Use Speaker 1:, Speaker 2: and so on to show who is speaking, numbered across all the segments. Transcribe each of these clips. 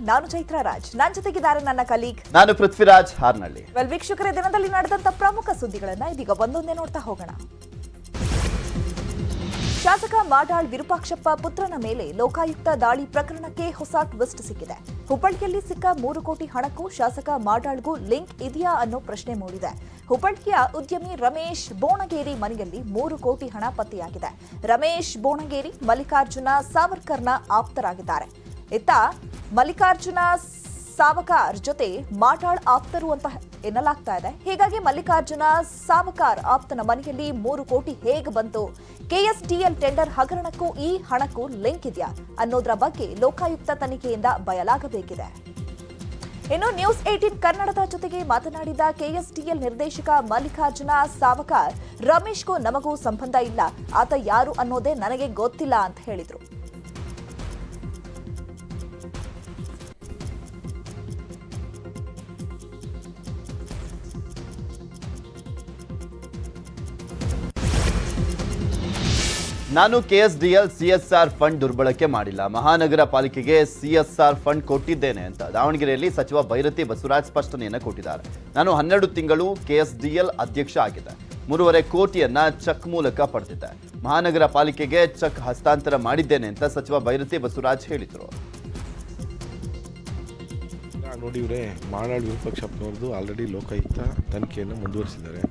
Speaker 1: ನಾನು ಚೈತ್ರ ರಾಜ್, ನನ್ನ ಜೊತೆಗಿದ್ದಾರೆ ನನ್ನ ಕಲೀಗ್
Speaker 2: ನಾನು ಪೃಥ್ವಿರಾಜ್ ಹಾರ್ನಳ್ಳಿ.
Speaker 1: ವೀಕ್ಷಕರೇ, ದಿನದಲ್ಲಿ ನಡೆದಂತ ಪ್ರಮುಖ ಸುದ್ದಿಗಳನ್ನ ಇದೀಗ ಒಂದೊಂದೇ ನೋಡ್ತಾ ಹೋಗೋಣ. ಶಾಸಕ ಮಾಡಾಳ್ ವಿರೂಪಾಕ್ಷಪ್ಪ ಪುತ್ರನ ಮೇಲೆ ಲೋಕಾಯುಕ್ತ ದಾಳಿ ಪ್ರಕರಣಕ್ಕೆ ಹೊಸ ಟ್ವಿಸ್ಟ್ ಸಿಕ್ಕಿದೆ. ಹುಬ್ಬಳ್ಳಿಯಲ್ಲಿ ಸಿಕ್ಕ 3 ಕೋಟಿ ಹಣಕ್ಕೂ ಶಾಸಕ ಮಾಡಾಳ್ಗೂ ಲಿಂಕ್ ಇದೆಯಾ ಅನ್ನೋ ಪ್ರಶ್ನೆ ಮೂಡಿದೆ. ಹುಬ್ಬಳ್ಳಿಯ ಉದ್ಯಮಿ ರಮೇಶ್ ಬೋಣಗೇರಿ ಮನೆಯಲ್ಲಿ 3 ಕೋಟಿ ಹಣ ಪತ್ತೆಯಾಗಿದೆ. ರಮೇಶ್ ಬೋಣಗೇರಿ ಮಲ್ಲಿಕಾರ್ಜುನ ಸಾವರ್ಕರ್ನ ಆಪ್ತರಾಗಿದ್ದಾರೆ. ಇತ್ತ ಮಲ್ಲಿಕಾರ್ಜುನ ಸಾವಕಾರ್ ಜೊತೆ ಮಾಡಾಳ್ ಆಪ್ತರು ಅಂತ ಎನ್ನಲಾಗ್ತಾ ಇದೆ. ಹೀಗಾಗಿ ಮಲ್ಲಿಕಾರ್ಜುನ ಸಾವಕಾರ್ ಆಪ್ತನ ಮನೆಯಲ್ಲಿ 3 ಕೋಟಿ ಹೇಗೆ ಬಂತು, ಕೆಎಸ್ಡಿಎಲ್ ಟೆಂಡರ್ ಹಗರಣಕ್ಕೂ ಈ ಹಣಕ್ಕೂ ಲಿಂಕ್ ಇದೆಯಾ ಅನ್ನೋದರ ಬಗ್ಗೆ ಲೋಕಾಯುಕ್ತ ತನಿಖೆಯಿಂದ ಬಯಲಾಗಬೇಕಿದೆ. ಇನ್ನು ನ್ಯೂಸ್ 18 ಕನ್ನಡದ ಜೊತೆಗೆ ಮಾತನಾಡಿದ ಕೆಎಸ್ಡಿಎಲ್ ನಿರ್ದೇಶಕ ಮಲ್ಲಿಕಾರ್ಜುನ ಸಾವಕಾರ್, ರಮೇಶ್ಗೂ ನಮಗೂ ಸಂಬಂಧ ಇಲ್ಲ, ಆತ ಯಾರು ಅನ್ನೋದೇ ನನಗೆ ಗೊತ್ತಿಲ್ಲ ಅಂತ ಹೇಳಿದ್ರು.
Speaker 2: ನಾನು ಕೆಎಸ್ಡಿಎಲ್ ಸಿಎಸ್ಆರ್ ಫಂಡ್ ದುರ್ಬಳಕೆ ಮಾಡಿಲ್ಲ, ಮಹಾನಗರ ಪಾಲಿಕೆಗೆ ಸಿಎಸ್ಆರ್ ಫಂಡ್ ಕೊಟ್ಟಿದ್ದೇನೆ ಅಂತ ದಾವಣಗೆರೆಯಲ್ಲಿ ಸಚಿವ ಭೈರತಿ ಬಸವರಾಜ್ ಸ್ಪಷ್ಟನೆಯನ್ನು ಕೊಟ್ಟಿದ್ದಾರೆ. ನಾನು 12 ತಿಂಗಳು ಕೆಎಸ್ಡಿಎಲ್ ಅಧ್ಯಕ್ಷ ಆಗಿದೆ, 3.5 ಕೋಟಿಯನ್ನ ಚೆಕ್ ಮೂಲಕ ಪಡೆದಿದ್ದೆ, ಮಹಾನಗರ ಪಾಲಿಕೆಗೆ ಚೆಕ್ ಹಸ್ತಾಂತರ ಮಾಡಿದ್ದೇನೆ ಅಂತ ಸಚಿವ ಭೈರತಿ ಬಸವರಾಜ್ ಹೇಳಿದರು.
Speaker 3: ನೋಡಿವ್ರೆ, ಮಾಡಾಳ್ ವಿರೂಪಾಕ್ಷಪ್ಪನವ್ರದ್ದು ಆಲ್ರೆಡಿ ಲೋಕಾಯುಕ್ತ ತನಿಖೆಯನ್ನು ಮುಂದುವರಿಸಿದ್ದಾರೆ.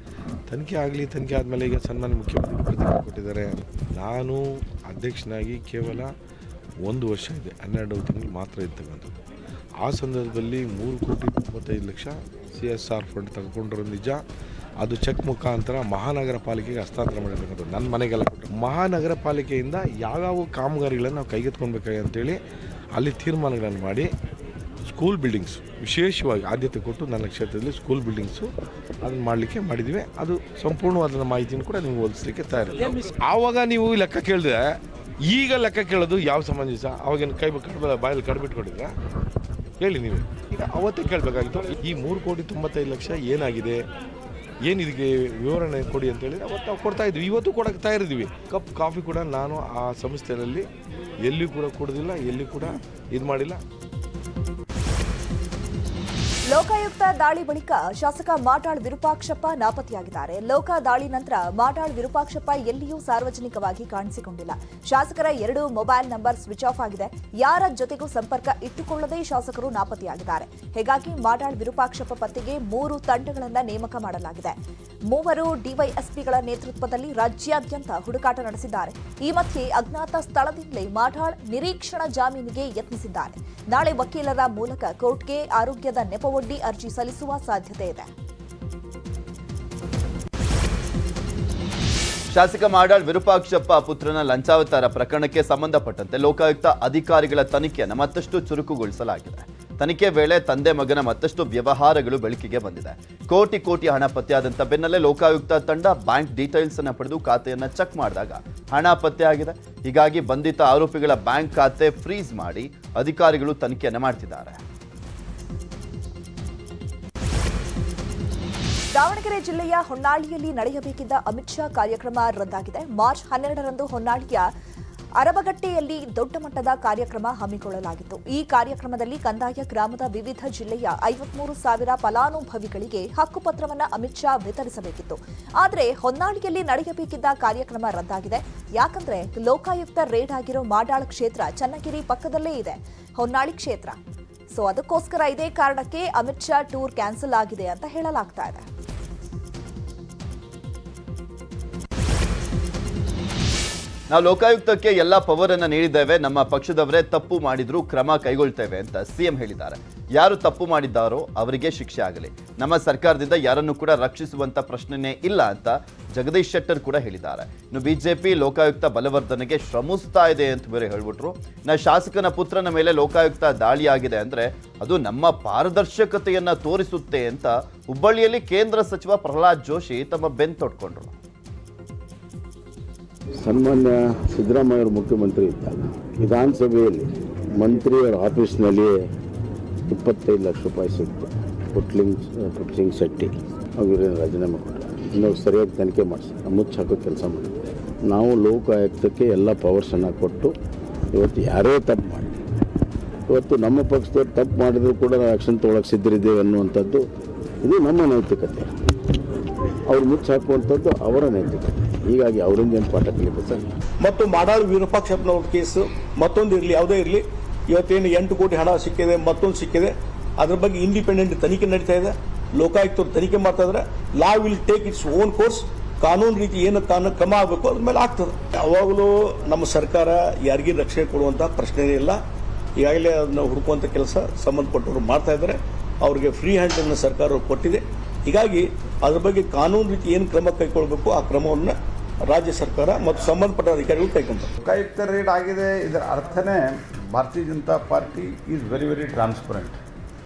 Speaker 3: ತನಿಖೆ ಆದಮೇಲೆ ಈಗ ಸನ್ಮಾನ್ಯ ಮುಖ್ಯಮಂತ್ರಿ ಪ್ರತಿಕ್ರಿಯೆ ಕೊಟ್ಟಿದ್ದಾರೆ. ನಾನು ಅಧ್ಯಕ್ಷನಾಗಿ ಕೇವಲ 1 ವರ್ಷ ಇದೆ, 12 ತಿಂಗಳು ಮಾತ್ರ ಇರ್ತಕ್ಕಂಥದ್ದು. ಆ ಸಂದರ್ಭದಲ್ಲಿ 3,35,00,000 CSR ಫಂಡ್ ತೆಗೆದುಕೊಂಡಿರೋ ನಿಜ. ಅದು ಚೆಕ್ ಮುಖಾಂತರ ಮಹಾನಗರ ಪಾಲಿಕೆಗೆ ಹಸ್ತಾಂತರ ಮಾಡಿರ್ತಕ್ಕಂಥದ್ದು, ನನ್ನ ಮನೆಗೆಲ್ಲ ಕೊಟ್ಟರು. ಮಹಾನಗರ ಪಾಲಿಕೆಯಿಂದ ಯಾವ್ಯಾವ ಕಾಮಗಾರಿಗಳನ್ನು ನಾವು ಕೈಗೆತ್ಕೊಳ್ಬೇಕಾಗಿ ಅಂತೇಳಿ ಅಲ್ಲಿ ತೀರ್ಮಾನಗಳನ್ನು ಮಾಡಿ ಸ್ಕೂಲ್ ಬಿಲ್ಡಿಂಗ್ಸ್ ವಿಶೇಷವಾಗಿ ಆದ್ಯತೆ ಕೊಟ್ಟು ನನ್ನ ಕ್ಷೇತ್ರದಲ್ಲಿ ಸ್ಕೂಲ್ ಬಿಲ್ಡಿಂಗ್ಸು ಅದನ್ನು ಮಾಡಲಿಕ್ಕೆ ಮಾಡಿದ್ದೀವಿ. ಅದು ಸಂಪೂರ್ಣವಾದ ಮಾಹಿತಿಯನ್ನು ಕೂಡ ನೀವು ಓದಿಸ್ಲಿಕ್ಕೆ ತಯಾರಿಲ್ಲ. ಆವಾಗ ನೀವು ಲೆಕ್ಕ ಕೇಳಿದ್ರೆ ಈಗ ಲೆಕ್ಕ ಕೇಳೋದು ಯಾವ ಸಮಂಜಸ? ಅವಾಗೇನು ಬಾಯಲ್ಲಿ ಕಡ್ಬಿಟ್ಕೊಂಡಿದ್ರೆ ಹೇಳಿ ನೀವು. ಈಗ ಅವತ್ತೇ ಕೇಳಬೇಕಾಗಿತ್ತು. ಈ 3,95,00,000 ಏನಾಗಿದೆ, ಏನಿದಕ್ಕೆ ವಿವರಣೆ ಕೊಡಿ ಅಂತ ಹೇಳಿದ್ರೆ ಅವತ್ತು ನಾವು ಕೊಡ್ತಾ ಇದ್ವಿ, ಇವತ್ತು ಕೊಡೋಕ್ಕೆ ತಯಾರಿದ್ದೀವಿ. ಕಪ್ ಕಾಫಿ ಕೂಡ ನಾನು ಆ ಸಂಸ್ಥೆಯಲ್ಲಿ ಎಲ್ಲಿ ಕೂಡ ಕೊಡೋದಿಲ್ಲ, ಎಲ್ಲಿ ಕೂಡ ಇದು ಮಾಡಿಲ್ಲ.
Speaker 1: ಲೋಕಾಯುಕ್ತ ದಾಳಿ ಬಳಿಕ ಶಾಸಕ ಮಾಡಾಳ್ ವಿರೂಪಾಕ್ಷಪ್ಪ ನಾಪತ್ತೆಯಾಗಿದ್ದಾರೆ. ಲೋಕ ದಾಳಿ ನಂತರ ಮಾಡಾಳ್ ವಿರೂಪಾಕ್ಷಪ್ಪ ಎಲ್ಲಿಯೂ ಸಾರ್ವಜನಿಕವಾಗಿ ಕಾಣಿಸಿಕೊಂಡಿಲ್ಲ. ಶಾಸಕರ 2 ಮೊಬೈಲ್ ನಂಬರ್ ಸ್ವಿಚ್ ಆಫ್ ಆಗಿದೆ. ಯಾರ ಜೊತೆಗೂ ಸಂಪರ್ಕ ಇಟ್ಟುಕೊಳ್ಳದೆ ಶಾಸಕರು ನಾಪತ್ತೆಯಾಗಿದ್ದಾರೆ. ಹೀಗಾಗಿ ಮಾಡಾಳ್ ವಿರೂಪಾಕ್ಷಪ್ಪ ಪತ್ತೆಗೆ 3 ತಂಡಗಳನ್ನು ನೇಮಕ ಮಾಡಲಾಗಿದೆ. 3 ಡಿವೈಎಸ್ಪಿಗಳ ನೇತೃತ್ವದಲ್ಲಿ ರಾಜ್ಯಾದ್ಯಂತ ಹುಡುಕಾಟ ನಡೆಸಿದ್ದಾರೆ. ಈ ಮಧ್ಯೆ ಅಜ್ಞಾತ ಸ್ಥಳದಿಂದಲೇ ಮಾಡಾಳ್ ನಿರೀಕ್ಷಣಾ ಜಾಮೀನಿಗೆ ಯತ್ನಿಸಿದ್ದಾರೆ. ನಾಳೆ ವಕೀಲರ ಮೂಲಕ ಕೋರ್ಟ್ಗೆ ಆರೋಗ್ಯದ ನೆಪವೊಡ್ಡಿ ಅರ್ಜಿ ಸಲ್ಲಿಸುವ ಸಾಧ್ಯತೆ ಇದೆ.
Speaker 2: ಶಾಸಕ ಮಾಡಾಳ್ ವಿರೂಪಾಕ್ಷಪ್ಪ ಪುತ್ರನ ಲಂಚಾವತಾರ ಪ್ರಕರಣಕ್ಕೆ ಸಂಬಂಧಪಟ್ಟಂತೆ ಲೋಕಾಯುಕ್ತ ಅಧಿಕಾರಿಗಳ ತನಿಖೆಯನ್ನು ಮತ್ತಷ್ಟು ಚುರುಕುಗೊಳಿಸಲಾಗಿದೆ. ತನಿಖೆ ವೇಳೆ ತಂದೆ ಮಗನ ಮತ್ತಷ್ಟು ವ್ಯವಹಾರಗಳು ಬೆಳಕಿಗೆ ಬಂದಿದೆ. ಕೋಟಿ ಹಣ ಪತ್ತೆಯಾದಂಥ ಬೆನ್ನಲ್ಲೇ ಲೋಕಾಯುಕ್ತ ತಂಡ ಬ್ಯಾಂಕ್ ಡೀಟೇಲ್ಸ್ ಅನ್ನು ಪಡೆದು ಖಾತೆಯನ್ನು ಚೆಕ್ ಮಾಡಿದಾಗ ಹಣ ಪತ್ತೆಯಾಗಿದೆ. ಹೀಗಾಗಿ ಬಂಧಿತ ಆರೋಪಿಗಳ ಬ್ಯಾಂಕ್ ಖಾತೆ ಫ್ರೀಸ್ ಮಾಡಿ ಅಧಿಕಾರಿಗಳು ತನಿಖೆಯನ್ನು ಮಾಡ್ತಿದ್ದಾರೆ.
Speaker 1: ದಾವಣಗೆರೆ ಜಿಲ್ಲೆಯ ಹೊನ್ನಾಳಿಯಲ್ಲಿ ನಡೆಯಬೇಕಿದ್ದ ಅಮಿತ್ ಶಾ ಕಾರ್ಯಕ್ರಮ ರದ್ದಾಗಿದೆ. ಮಾರ್ಚ್ 12ರಂದು ಹೊನ್ನಾಳಿಯ ಅರಬಗಟ್ಟೆಯಲ್ಲಿ ದೊಡ್ಡ ಮಟ್ಟದ ಕಾರ್ಯಕ್ರಮ ಹಮ್ಮಿಕೊಳ್ಳಲಾಗಿತ್ತು. ಈ ಕಾರ್ಯಕ್ರಮದಲ್ಲಿ ಕಂದಾಯ ಗ್ರಾಮದ ವಿವಿಧ ಜಿಲ್ಲೆಯ 53,000 ಫಲಾನುಭವಿಗಳಿಗೆ ಹಕ್ಕುಪತ್ರವನ್ನು ಅಮಿತ್ ಶಾ ವಿತರಿಸಬೇಕಿತ್ತು. ಆದರೆ ಹೊನ್ನಾಳಿಯಲ್ಲಿ ನಡೆಯಬೇಕಿದ್ದ ಕಾರ್ಯಕ್ರಮ ರದ್ದಾಗಿದೆ. ಯಾಕಂದ್ರೆ ಲೋಕಾಯುಕ್ತ ರೇಡ್ ಆಗಿರೋ ಮಾಡಾಳ್ ಕ್ಷೇತ್ರ ಚನ್ನಗಿರಿ ಪಕ್ಕದಲ್ಲೇ ಇದೆ ಹೊನ್ನಾಳಿ ಕ್ಷೇತ್ರ. ಸೊ ಅದಕ್ಕೋಸ್ಕರ ಇದೇ ಕಾರಣಕ್ಕೆ ಅಮಿತ್ ಶಾ ಟೂರ್ ಕ್ಯಾನ್ಸಲ್ ಆಗಿದೆ ಅಂತ ಹೇಳಲಾಗ್ತಾ ಇದೆ.
Speaker 2: ನಾವು ಲೋಕಾಯುಕ್ತಕ್ಕೆ ಎಲ್ಲ ಪವರ್ ಅನ್ನು ನೀಡಿದ್ದೇವೆ, ನಮ್ಮ ಪಕ್ಷದವರೇ ತಪ್ಪು ಮಾಡಿದ್ರು ಕ್ರಮ ಕೈಗೊಳ್ತೇವೆ ಅಂತ ಸಿಎಂ ಹೇಳಿದ್ದಾರೆ. ಯಾರು ತಪ್ಪು ಮಾಡಿದ್ದಾರೋ ಅವರಿಗೆ ಶಿಕ್ಷೆ ಆಗಲಿ, ನಮ್ಮ ಸರ್ಕಾರದಿಂದ ಯಾರನ್ನು ಕೂಡ ರಕ್ಷಿಸುವಂತ ಪ್ರಶ್ನೆನೇ ಇಲ್ಲ ಅಂತ ಜಗದೀಶ್ ಶೆಟ್ಟರ್ ಕೂಡ ಹೇಳಿದ್ದಾರೆ. ಇನ್ನು ಬಿಜೆಪಿ ಲೋಕಾಯುಕ್ತ ಬಲವರ್ಧನೆಗೆ ಶ್ರಮಿಸ್ತಾ ಇದೆ ಅಂತ ಬೇರೆ ಹೇಳ್ಬಿಟ್ರು. ಶಾಸಕನ ಪುತ್ರನ ಮೇಲೆ ಲೋಕಾಯುಕ್ತ ದಾಳಿಯಾಗಿದೆ ಅಂದ್ರೆ ಅದು ನಮ್ಮ ಪಾರದರ್ಶಕತೆಯನ್ನ ತೋರಿಸುತ್ತೆ ಅಂತ ಹುಬ್ಬಳ್ಳಿಯಲ್ಲಿ ಕೇಂದ್ರ ಸಚಿವ ಪ್ರಹ್ಲಾದ್ ಜೋಶಿ ತಮ್ಮ ಬೆನ್ನು ತೊಟ್ಕೊಂಡ್ರು.
Speaker 4: ಸನ್ಮಾನ್ಯ ಸಿದ್ದರಾಮಯ್ಯವರು ಮುಖ್ಯಮಂತ್ರಿ ಇದ್ದಾಗ ವಿಧಾನಸಭೆಯಲ್ಲಿ ಮಂತ್ರಿಯವರ ಆಫೀಸ್ನಲ್ಲಿ 25 ಲಕ್ಷ ರೂಪಾಯಿ ಸಿಕ್ತು. ಪುಟ್ಲಿಂಗ್ ಶೆಟ್ಟಿ ಅವರೇನು ರಾಜೀನಾಮೆ ಕೊಟ್ಟರು. ಇನ್ನೂ ಸರಿಯಾಗಿ ತನಿಖೆ ಮಾಡಿಸಿ ಮುಚ್ಚಾಕೋ ಕೆಲಸ ಮಾಡಿದ್ವಿ. ನಾವು ಲೋಕಾಯುಕ್ತಕ್ಕೆ ಎಲ್ಲ ಪವರ್ಸನ್ನು ಕೊಟ್ಟು ಇವತ್ತು ಯಾರೇ ತಪ್ಪು ಮಾಡಿ ಇವತ್ತು ನಮ್ಮ ಪಕ್ಷದವ್ರು ತಪ್ಪು ಮಾಡಿದ್ರು ಕೂಡ ನಾವು ಆ್ಯಕ್ಷನ್ ತೊಗೊಳಕ್ಕೆ ಸಿದ್ಧರಿದ್ದೇವೆ ಅನ್ನುವಂಥದ್ದು ಇದು ನಮ್ಮ ನೈತಿಕತೆ. ಅವ್ರು ಮುಚ್ಚಿ ಹಾಕುವಂಥದ್ದು ಅವರ ನೈತಿಕತೆ. ಹೀಗಾಗಿ ಅವರಿಂದ ಏನು ಪಾಠ ಕಲಿಬೇಕು ಸರ್.
Speaker 5: ಮತ್ತು ಮಾಡಾಳು ವಿರೂಪಾಕ್ಷಪ್ಪನವ್ರ ಕೇಸು ಮತ್ತೊಂದು ಇರಲಿ, ಯಾವುದೇ ಇರಲಿ, ಇವತ್ತೇನು 8 ಕೋಟಿ ಹಣ ಸಿಕ್ಕಿದೆ, ಮತ್ತೊಂದು ಸಿಕ್ಕಿದೆ, ಅದ್ರ ಬಗ್ಗೆ ಇಂಡಿಪೆಂಡೆಂಟ್ ತನಿಖೆ ನಡೀತಾ ಇದೆ. ಲೋಕಾಯುಕ್ತರು ತನಿಖೆ ಮಾಡ್ತಾ ಇದ್ದಾರೆ. Law will take its own course. ಕಾನೂನು ರೀತಿ ಏನು ಕ್ರಮ ಆಗಬೇಕು ಅದ್ರ ಮೇಲೆ ಆಗ್ತದೆ. ಯಾವಾಗಲೂ ನಮ್ಮ ಸರ್ಕಾರ ಯಾರಿಗೂ ರಕ್ಷಣೆ ಕೊಡುವಂಥ ಪ್ರಶ್ನೆನೇ ಇಲ್ಲ. ಈಗಾಗಲೇ ಅದನ್ನ ಹುಡುಕುವಂಥ ಕೆಲಸ ಸಂಬಂಧಪಟ್ಟವರು ಮಾಡ್ತಾ ಇದ್ದಾರೆ. ಅವ್ರಿಗೆ ಫ್ರೀ ಹ್ಯಾಂಡ್ ಅನ್ನು ಸರ್ಕಾರ ಕೊಟ್ಟಿದೆ. ಹೀಗಾಗಿ ಅದ್ರ ಬಗ್ಗೆ ಕಾನೂನು ರೀತಿ ಏನು ಕ್ರಮ ಕೈಗೊಳ್ಳಬೇಕು ಆ ಕ್ರಮವನ್ನು ರಾಜ್ಯ ಸರ್ಕಾರ ಮತ್ತು ಸಂಬಂಧಪಟ್ಟ ಅಧಿಕಾರಿಗಳು ಕೈಗೊಂಡರು.
Speaker 6: ಲೋಕಾಯುಕ್ತ ರೇಡ್ ಆಗಿದೆ, ಇದರ ಅರ್ಥನೇ Bharatiya Janata Party is very transparent.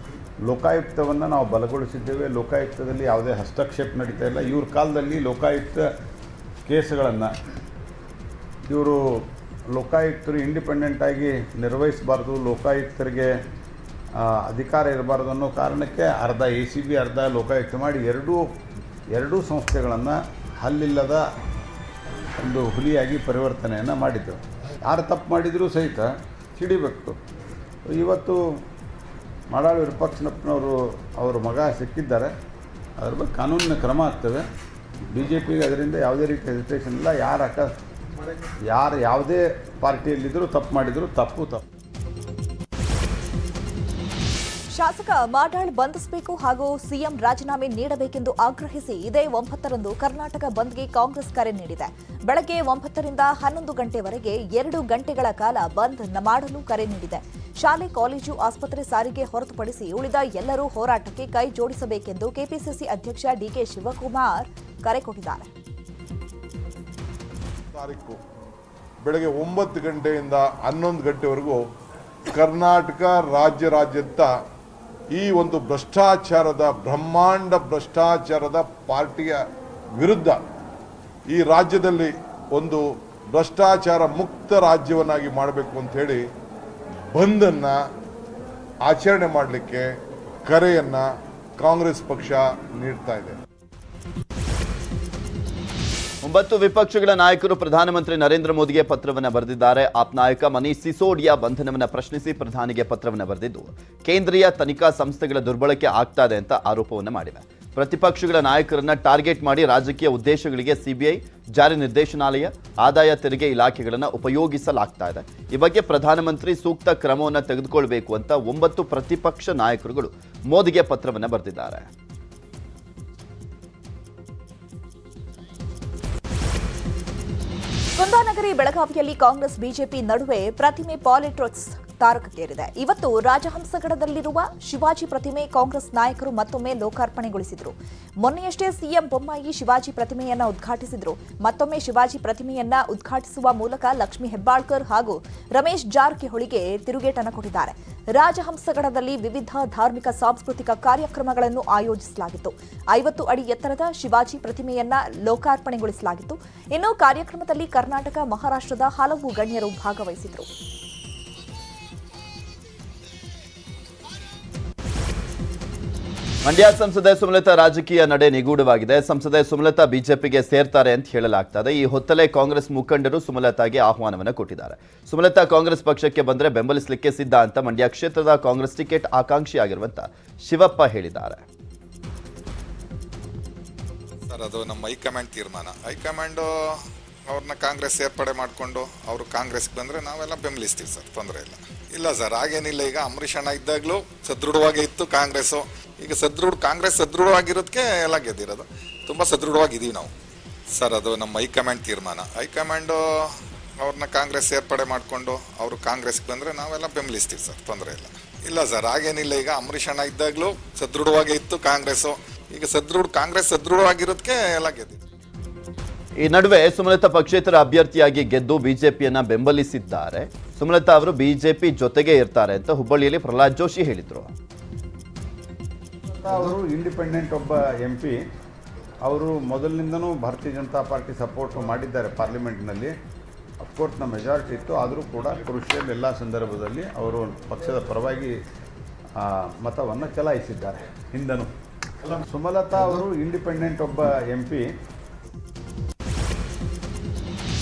Speaker 6: ಲೋಕಾಯುಕ್ತವನ್ನು ನಾವು ಬಲಗೊಳಿಸಿದ್ದೇವೆ. ಲೋಕಾಯುಕ್ತದಲ್ಲಿ ಯಾವುದೇ ಹಸ್ತಕ್ಷೇಪ ನಡೀತಾ ಇಲ್ಲ. ಇವ್ರ ಕಾಲದಲ್ಲಿ ಲೋಕಾಯುಕ್ತ ಕೇಸುಗಳನ್ನು ಲೋಕಾಯುಕ್ತರು ಇಂಡಿಪೆಂಡೆಂಟಾಗಿ ನಿರ್ವಹಿಸಬಾರ್ದು, ಲೋಕಾಯುಕ್ತರಿಗೆ ಅಧಿಕಾರ ಇರಬಾರ್ದು ಅನ್ನೋ ಕಾರಣಕ್ಕೆ ಅರ್ಧ ACB ಅರ್ಧ ಲೋಕಾಯುಕ್ತ ಮಾಡಿ ಎರಡೂ ಸಂಸ್ಥೆಗಳನ್ನು ಹಲ್ಲಿಲ್ಲದ ಒಂದು ಹುಲಿಯಾಗಿ ಪರಿವರ್ತನೆಯನ್ನು ಮಾಡಿದ್ದೆವು. ಯಾರು ತಪ್ಪು ಮಾಡಿದರೂ ಸಹಿತ ಹಿಡಿಬೇಕು. ಇವತ್ತು ಮಾಡಾಳು ವಿರೂಪಾಕ್ಷಪ್ಪನವರು ಅವ್ರ ಮಗ ಸಿಕ್ಕಿದ್ದಾರೆ. ಅದ್ರ ಬಗ್ಗೆ ಕಾನೂನಿನ ಕ್ರಮ ಆಗ್ತವೆ. BJPಗೆ ಅದರಿಂದ ಯಾವುದೇ ರೀತಿ ಹೆಸಿಟೇಷನ್ ಇಲ್ಲ. ಯಾರು ಯಾವುದೇ ಪಾರ್ಟಿಯಲ್ಲಿದ್ದರೂ ತಪ್ಪು ಮಾಡಿದರೂ ತಪ್ಪು.
Speaker 1: ಶಾಸಕ ಮಾಡಾಳ್ ಬಂಧಿಸಬೇಕು ಹಾಗೂ ಸಿಎಂ ರಾಜೀನಾಮೆ ನೀಡಬೇಕೆಂದು ಆಗ್ರಹಿಸಿ ಇದೇ 9ರಂದು ಕರ್ನಾಟಕ ಬಂದ್ಗೆ ಕಾಂಗ್ರೆಸ್ ಕರೆ ನೀಡಿದೆ. ಬೆಳಗ್ಗೆ 9ರಿಂದ 11 ಗಂಟೆವರೆಗೆ 2 ಗಂಟೆಗಳ ಕಾಲ ಬಂದ್ ಮಾಡಲು ಕರೆ ನೀಡಿದೆ. ಶಾಲೆ, ಕಾಲೇಜು, ಆಸ್ಪತ್ರೆ, ಸಾರಿಗೆ ಹೊರತುಪಡಿಸಿ ಉಳಿದ ಎಲ್ಲರೂ ಹೋರಾಟಕ್ಕೆ ಕೈ ಜೋಡಿಸಬೇಕೆಂದು ಕೆಪಿಸಿಸಿ ಅಧ್ಯಕ್ಷ DK ಶಿವಕುಮಾರ್ ಕರೆ ಕೊಟ್ಟಿದ್ದಾರೆ.
Speaker 7: ತಾರೀಕು ಬೆಳಗ್ಗೆ 9 ಗಂಟೆಯಿಂದ 11 ಗಂಟೆವರೆಗೂ ಕರ್ನಾಟಕ ರಾಜ್ಯಾದ್ಯಂತ ಈ ಒಂದು ಬ್ರಹ್ಮಾಂಡ ಭ್ರಷ್ಟಾಚಾರದ ಪಾರ್ಟಿಯ ವಿರುದ್ಧ ಈ ರಾಜ್ಯದಲ್ಲಿ ಒಂದು ಭ್ರಷ್ಟಾಚಾರ ಮುಕ್ತ ರಾಜ್ಯವನ್ನಾಗಿ ಮಾಡಬೇಕು ಅಂತ ಹೇಳಿ ಬಂದನ್ನು ಆಚರಣೆ ಮಾಡಲಿಕ್ಕೆ ಕರೆಯನ್ನು ಕಾಂಗ್ರೆಸ್ ಪಕ್ಷ ನೀಡ್ತಾ ಇದೆ.
Speaker 2: 9 ವಿಪಕ್ಷಗಳ ನಾಯಕರು ಪ್ರಧಾನಮಂತ್ರಿ ನರೇಂದ್ರ ಮೋದಿಗೆ ಪತ್ರವನ್ನು ಬರೆದಿದ್ದಾರೆ. ಆಪ್ ನಾಯಕ ಮನೀಶ್ ಸಿಸೋಡಿಯಾ ಬಂಧನವನ್ನು ಪ್ರಶ್ನಿಸಿ ಪ್ರಧಾನಿಗೆ ಪತ್ರವನ್ನು ಬರೆದಿದ್ದು ಕೇಂದ್ರೀಯ ತನಿಖಾ ಸಂಸ್ಥೆಗಳ ದುರ್ಬಳಕೆ ಆಗ್ತಾ ಇದೆ ಅಂತ ಆರೋಪವನ್ನು ಮಾಡಿವೆ. ಪ್ರತಿಪಕ್ಷಗಳ ನಾಯಕರನ್ನ ಟಾರ್ಗೆಟ್ ಮಾಡಿ ರಾಜಕೀಯ ಉದ್ದೇಶಗಳಿಗೆ ಸಿಬಿಐ, ಜಾರಿ ನಿರ್ದೇಶನಾಲಯ, ಆದಾಯ ತೆರಿಗೆ ಇಲಾಖೆಗಳನ್ನು ಉಪಯೋಗಿಸಲಾಗ್ತಾ ಇದೆ. ಈ ಬಗ್ಗೆ ಪ್ರಧಾನಮಂತ್ರಿ ಸೂಕ್ತ ಕ್ರಮವನ್ನು ತೆಗೆದುಕೊಳ್ಳಬೇಕು ಅಂತ 9 ಪ್ರತಿಪಕ್ಷ ನಾಯಕರುಗಳು ಮೋದಿಗೆ ಪತ್ರವನ್ನು ಬರೆದಿದ್ದಾರೆ.
Speaker 1: ಕುಂದಾನಗರಿ, ಬೆಳಗಾವಿಯಲ್ಲಿ ಕಾಂಗ್ರೆಸ್ ಬಿಜೆಪಿ ನಡುವೆ ಪ್ರತಿಮೆ ಪಾಲಿಟಿಕ್ಸ್ ತಾರಕಕ್ಕೇರಿದೆ. ಇವತ್ತು ರಾಜಹಂಸಗಡದಲ್ಲಿರುವ ಶಿವಾಜಿ ಪ್ರತಿಮೆ ಕಾಂಗ್ರೆಸ್ ನಾಯಕರು ಮತ್ತೊಮ್ಮೆ ಲೋಕಾರ್ಪಣೆಗೊಳಿಸಿದರು. ಮೊನ್ನೆಯಷ್ಟೇ ಸಿಎಂ ಬೊಮ್ಮಾಯಿ ಶಿವಾಜಿ ಪ್ರತಿಮೆಯನ್ನ ಉದ್ಘಾಟಿಸಿದ್ರು. ಮತ್ತೊಮ್ಮೆ ಶಿವಾಜಿ ಪ್ರತಿಮೆಯನ್ನ ಉದ್ಘಾಟಿಸುವ ಮೂಲಕ ಲಕ್ಷ್ಮೀ ಹೆಬ್ಬಾಳ್ಕರ್ ಹಾಗೂ ರಮೇಶ್ ಜಾರಕಿಹೊಳಿಗೆ ತಿರುಗೇಟನ್ನು ಕೊಟ್ಟಿದ್ದಾರೆ. ರಾಜಹಂಸಗಡದಲ್ಲಿ ವಿವಿಧ ಧಾರ್ಮಿಕ ಸಾಂಸ್ಕೃತಿಕ ಕಾರ್ಯಕ್ರಮಗಳನ್ನು ಆಯೋಜಿಸಲಾಗಿತ್ತು. 50 ಅಡಿ ಎತ್ತರದ ಶಿವಾಜಿ ಪ್ರತಿಮೆಯನ್ನ ಲೋಕಾರ್ಪಣೆಗೊಳಿಸಲಾಗಿತ್ತು. ಇನ್ನು ಕಾರ್ಯಕ್ರಮದಲ್ಲಿ ಕರ್ನಾಟಕ, ಮಹಾರಾಷ್ಟ್ರದ ಹಲವು ಗಣ್ಯರು ಭಾಗವಹಿಸಿದರು.
Speaker 2: ಮಂಡ್ಯ ಸಂಸದೆ ಸುಮಲತಾ ರಾಜಕೀಯ ನಡೆ ನಿಗೂಢವಾಗಿದೆ. ಸಂಸದೆ ಸುಮಲತಾ ಬಿಜೆಪಿಗೆ ಸೇರ್ತಾರೆ ಅಂತ ಹೇಳಲಾಗ್ತದೆ. ಈ ಹೊತ್ತಲೇ ಕಾಂಗ್ರೆಸ್ ಮುಖಂಡರು ಸುಮಲತಾಗೆ ಆಹ್ವಾನವನ್ನು ಕೊಟ್ಟಿದ್ದಾರೆ. ಸುಮಲತಾ ಕಾಂಗ್ರೆಸ್ ಪಕ್ಷಕ್ಕೆ ಬಂದರೆ ಬೆಂಬಲಿಸಲಿಕ್ಕೆ ಸಿದ್ಧ ಅಂತ ಮಂಡ್ಯ ಕ್ಷೇತ್ರದ ಕಾಂಗ್ರೆಸ್ ಟಿಕೆಟ್ ಆಕಾಂಕ್ಷಿಯಾಗಿರುವಂತ ಶಿವಪ್ಪ ಹೇಳಿದ್ದಾರೆ.
Speaker 8: ಸರ್, ಅದು ನಮ್ಮ ಹೈಕಮಾಂಡ್ ತೀರ್ಮಾನ. ಹೈಕಮಾಂಡ್ ಅವ್ರನ್ನ ಕಾಂಗ್ರೆಸ್ ಸೇರ್ಪಡೆ ಮಾಡಿಕೊಂಡು ಅವರು ಕಾಂಗ್ರೆಸ್ಗೆ ಬಂದರೆ ನಾವೆಲ್ಲ ಬೆಂಬಲಿಸ್ತೀವಿ ಸರ್, ತೊಂದರೆ ಇಲ್ಲ ಸರ್. ಹಾಗೇನಿಲ್ಲ. ಈಗ ಅಂಬರೀಷ್ ಅಣ್ಣ ಇದ್ದಾಗಲೂ ಸದೃಢವಾಗಿ ಇತ್ತು ಕಾಂಗ್ರೆಸ್ಸು. ಈಗ ಕಾಂಗ್ರೆಸ್ ಸದೃಢವಾಗಿರೋದಕ್ಕೆ ಎಲ್ಲ ಗೆದ್ದಿರೋದು. ತುಂಬ ಸದೃಢವಾಗಿದ್ದೀವಿ ನಾವು ಸರ್. ಅದು ನಮ್ಮ ಹೈಕಮಾಂಡ್ ತೀರ್ಮಾನ. ಹೈಕಮಾಂಡ್ ಅವ್ರನ್ನ ಕಾಂಗ್ರೆಸ್ ಸೇರ್ಪಡೆ ಮಾಡಿಕೊಂಡು ಅವರು ಕಾಂಗ್ರೆಸ್ಗೆ ಬಂದರೆ ನಾವೆಲ್ಲ ಬೆಂಬಲಿಸ್ತೀವಿ ಸರ್, ತೊಂದರೆ ಇಲ್ಲ ಸರ್. ಹಾಗೇನಿಲ್ಲ. ಈಗ ಅಂಬರೀಷ್ ಅಣ್ಣ ಇದ್ದಾಗಲೂ ಸದೃಢವಾಗಿ ಇತ್ತು ಕಾಂಗ್ರೆಸ್ಸು. ಈಗ ಕಾಂಗ್ರೆಸ್ ಸದೃಢವಾಗಿರೋದಕ್ಕೆ ಎಲ್ಲ ಗೆದ್ದಿದೆ.
Speaker 2: ಈ ನಡುವೆ ಸುಮಲತಾ ಪಕ್ಷೇತರ ಅಭ್ಯರ್ಥಿಯಾಗಿ ಗೆದ್ದು ಬಿಜೆಪಿಯನ್ನ ಬೆಂಬಲಿಸಿದ್ದಾರೆ. ಸುಮಲತಾ ಅವರು ಬಿಜೆಪಿ ಜೊತೆಗೆ ಇರ್ತಾರೆ ಅಂತ ಹುಬ್ಬಳ್ಳಿಯಲ್ಲಿ ಪ್ರಹ್ಲಾದ್ ಜೋಶಿ ಹೇಳಿದರು.
Speaker 6: ಅವರು ಇಂಡಿಪೆಂಡೆಂಟ್ ಒಬ್ಬ MP. ಅವರು ಮೊದಲಿನಿಂದನೂ ಭಾರತೀಯ ಜನತಾ ಪಾರ್ಟಿ ಸಪೋರ್ಟ್ ಮಾಡಿದ್ದಾರೆ ಪಾರ್ಲಿಮೆಂಟ್ನಲ್ಲಿ. ಅಫ್ಕೋರ್ಸ್ ನಮ್ಮ ಮೆಜಾರಿಟಿ ಇತ್ತು, ಆದರೂ ಕೂಡ ಕ್ರುಷಿಯಲ್ ಎಲ್ಲ ಸಂದರ್ಭದಲ್ಲಿ ಅವರು ಪಕ್ಷದ ಪರವಾಗಿ ಮತವನ್ನು ಚಲಾಯಿಸಿದ್ದಾರೆ ಹಿಂದನೂ. ಸುಮಲತಾ ಅವರು ಇಂಡಿಪೆಂಡೆಂಟ್ ಒಬ್ಬ MP.